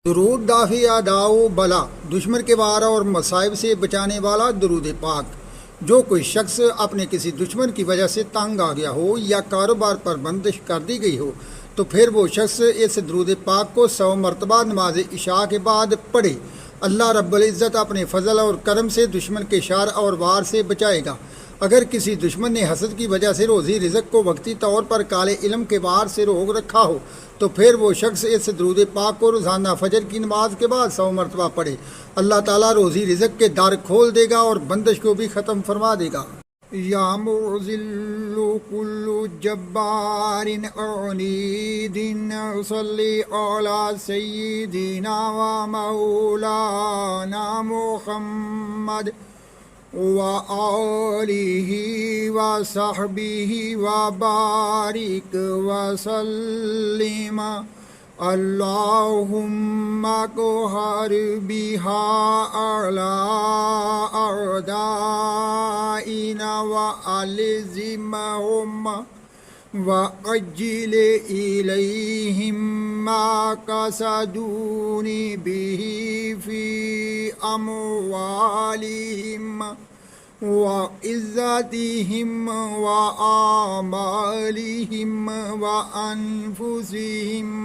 درود دافع داؤ بلا، دشمن کے وار اور مصائب سے بچانے والا درود پاک۔ جو کوئی شخص اپنے کسی دشمن کی وجہ سے تنگ آ گیا ہو یا کاروبار پر بندش کر دی گئی ہو تو پھر وہ شخص اس درود پاک کو 100 مرتبہ نماز عشاء کے بعد پڑھے۔ اللہ رب العزت اپنے فضل اور کرم سے دشمن کے شر اور وار سے بچائے گا۔ اگر کسی دشمن نے حسد کی وجہ سے روزی رزق کو وقتی طور پر کالے علم کے وار سے روک رکھا ہو تو پھر وہ شخص اس درود پاک کو روزانہ فجر کی نماز کے بعد 100 مرتبہ پڑھے۔ اللہ تعالیٰ روزی رزق کے در کھول دے گا اور بندش کو بھی ختم فرما دے گا۔ یا معذل کل جبار عنید صلی علی سیدنا و مولانا محمد وآلہ وصحبہ وبارک وسلم اللہم قہر بہا اعلی اعدائنا وعلزمہم وعجل الیہم ما قصدون بہ فی اموالہم وعزتہم وآمالہم وانفسہم۔